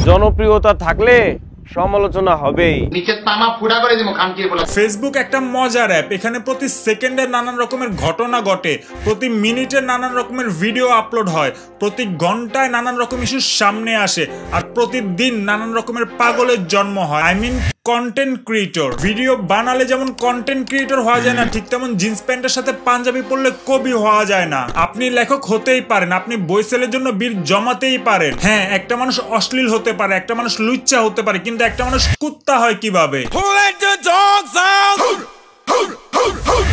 জনপ্রিয়তা থাকলে সমালোচনা হবেই। ফেসবুক একটা মজার অ্যাপ। এখানে প্রতি সেকেন্ডে নানান রকমের ঘটনা ঘটে, প্রতি মিনিটে নানান রকমের ভিডিও আপলোড হয়, প্রতি ঘন্টায় নানান রকম ইস্যু সামনে আসে, আর প্রতিদিন নানান রকমের পাগলের জন্ম হয়। I mean content creator. Video বানালে যেমন কন্টেন্ট ক্রিয়েটর হওয়া যায় না, ঠিক তেমন জিন্স প্যান্টের সাথে পাঞ্জাবি পরলে কবি হওয়া যায় না। আপনি লেখক হতেই পারেন, আপনি বই সেলের জন্য বিল জমাতেই পারেন। হ্যাঁ, একটা মানুষ অশ্লীল হতে পারে, একটা মানুষ লুচ্চা হতে পারে, কিন্তু একটা মানুষ কুত্তা হয় কিভাবে?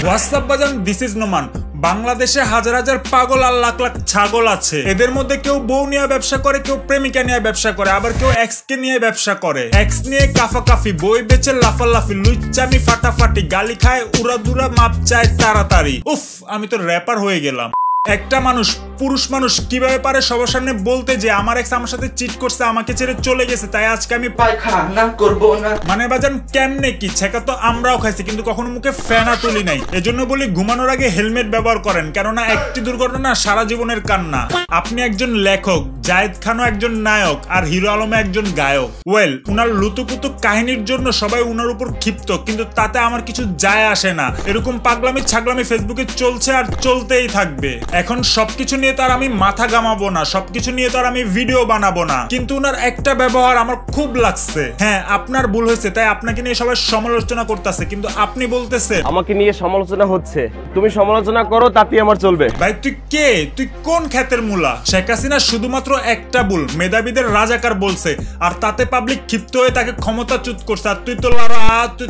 হোয়াটসঅ্যাপ বাজান, দিস ইজ নোমান। বাংলাদেশে হাজার হাজার পাগল আর লাখ লাখ ছাগল আছে। এদের মধ্যে কেউ বউ নিয়ে ব্যবসা করে, কেউ প্রেমিকা নিয়ে ব্যবসা করে, আবার কেউ এক্স কে নিয়ে ব্যবসা করে। এক্স নিয়ে কাফাকাফি, বই বেচে লাফালাফি, লুচ্চামি ফাটাফাটি, গালি খায় উড়াদুরা, মাপ চায় তাড়াতাড়ি। উফ, আমি তো র্যাপার হয়ে গেলাম। একটা মানুষ, পুরুষ মানুষ কিভাবে পারে সবার সামনে বলতে যে আমার এক্স আমার সাথে চিট করছে, আমাকে ছেড়ে চলে গেছে, তাই আজকে আমি পায়খানা করব না। মানে বাজান কেমনে কি? ছেকা তো আমরাও খাইছি, কিন্তু কখনো মুখে ফেনা তুলি নাই। এজন্য বলি ঘুমানোর আগে হেলমেট ব্যবহার করেন, কেননা একটি দুর্ঘটনা সারা জীবনের কান্না। আপনি একজন লেখক, জায়েদ খানও একজন নায়ক, আর হিরো আলমে একজন গায়ক। ওয়েল, উনার লুতুপুতু কাহিনীর জন্য সবাই উনার উপর ক্ষিপ্ত, কিন্তু তাতে আমার কিছু যায় আসে না। এরকম পাগলামি ছাগলামি ফেসবুকে চলছে আর চলতেই থাকবে। এখন সবকিছু নিয়ে তার আমি মাথা ঘামাবো না, সবকিছু নিয়ে তার আমি ভিডিও বানাবো না, কিন্তু উনার একটা ব্যবহার আমার খুব লাগছে। হ্যাঁ, আপনার ভুল হয়েছে, তাই আপনাকে নিয়ে সবাই সমালোচনা করতেছে, কিন্তু আপনি বলতেছেন আমাকে নিয়ে সমালোচনা হচ্ছে, তুমি সমালোচনা করো, তাতে আমার চলবে। ভাই তুই কে? তুই কোন খ্যাতের মূলা? শেখ হাসিনা শুধুমাত্র একটা ভুল, মেধাবীদের রাজাকার বলছে, আর তাতে পাবলিক ক্ষিপ্ত হয়ে তাকে ক্ষমতাচ্যুত করছে, আর তুই তো লড়া তুই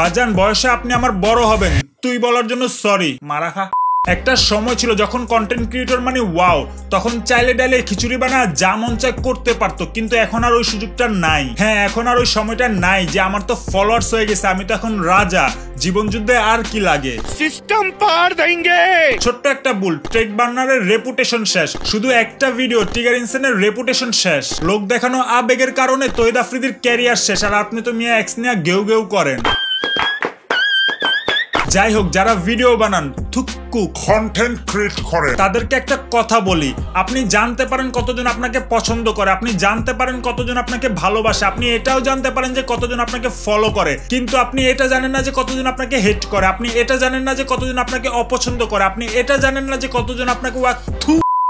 বাজান, বয়সে আপনি আমার বড় হবেন, তুই বলার জন্য সরি। মারা খা। একটা সময় ছিল যখন কন্টেন্ট ক্রিয়েটর মানে ওয়াও, তখন চাইলে ডাইলে খিচুড়ি বানা যা মন চায় করতে পারতো, কিন্তু এখন আর ওই সুযোগটা নাই। হ্যাঁ, এখন আর ওই সময়টা নাই যে আমার তো ফলোয়ার্স হয়ে গেছে, আমি তো এখন রাজা, জীবন যুদ্ধে আর কি লাগে, সিস্টেম পার দেঙ্গে। ছোট্ট একটা ভুল, ট্রেক বার্নারের রেপুটেশন শেষ। শুধু একটা ভিডিও টিগার ইনসেনের রেপুটেশন শেষ। লোক দেখানো আবেগের কারণে তৈয়দ আফ্রিদির ক্যারিয়ার শেষ, আর আপনি তো মিয়া এক্স নিয়ে গেউ গেউ করেন। যাই হোক, যারা ভিডিও বানান, থুক্কু কন্টেন্ট ক্রিয়েট করে, তাদেরকে একটা কথা বলি, আপনি জানতে পারেন কতজন আপনাকে পছন্দ করে, আপনি জানতে পারেন কতজন আপনাকে ভালোবাসে, আপনি এটাও জানতে পারেন যে কতজন আপনাকে ফলো করে, কিন্তু আপনি এটা জানেন না যে কতজন আপনাকে হেট করে, আপনি এটা জানেন না যে কতজন আপনাকে অপছন্দ করে, আপনি এটা জানেন না যে কতজন আপনাকে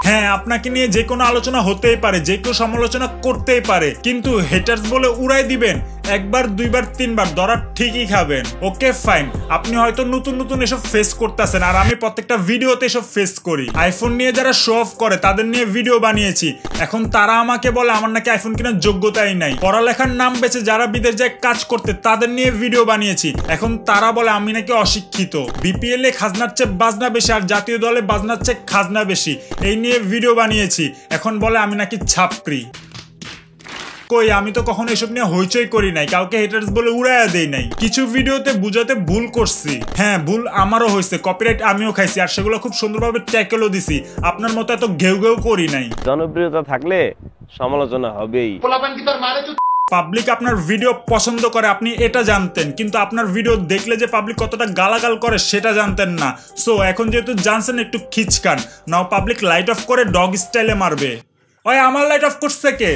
হ্যাঁ, আপনাকে নিয়ে যে কোনো আলোচনা হতেই পারে, যে কেউ সমালোচনা করতেই পারে, কিন্তু হেটার্স বলে উড়াই দিবেন, একবার দুইবার তিনবার ধরা ঠিকই খাবেন। ওকে ফাইন, আপনি হয়তো নতুন নতুন এসব ফেস করতেছেন, আর আমি প্রত্যেকটা ভিডিওতে এসব ফেস করি। আইফোন নিয়ে যারা শো অফ করে তাদের নিয়ে ভিডিও বানিয়েছি, এখন তারা আমাকে বলে আমার নাকি আইফোন কেনার যোগ্যতাই নাই। পড়ালেখার নাম বেচে যারা বিদেশ যায় কাজ করতে, তাদের নিয়ে ভিডিও বানিয়েছি, এখন তারা বলে আমি নাকি অশিক্ষিত। বিপিএল এ খাজনার চেয়ে বাজনা বেশি, আর জাতীয় দলে বাজনার চেয়ে খাজনা বেশি, এই নিয়ে ভিডিও বানিয়েছি, এখন বলে আমি নাকি ছাপরি। কই, আমি তো কখনো এসব নিয়ে হইচই করি নাই, কাউকে হেটার্স বলে উড়াইয়া দেই নাই। কিছু ভিডিওতে বুঝাতে ভুল করছি, হ্যাঁ ভুল আমারও হয়েছে, কপিরাইট আমিও খাইছি, আর সেগুলো খুব সুন্দরভাবে ট্যাকেলও দিছি, আপনার মতো এত ঘেউ ঘেউ করি নাই। জনপ্রিয়তা থাকলে সমালোচনা হবেই। পাবলিক আপনার ভিডিও পছন্দ করে, আপনি এটা জানতেন, কিন্তু আপনার ভিডিও দেখলে যে পাবলিক কতটা গালাগাল করে সেটা জানতেন না। সো এখন যেহেতু জানছেন, একটু খিচকান নাও, পাবলিক লাইট অফ করে ডগ স্টাইলে মারবে। ওই আমার লাইট অফ করছে কে?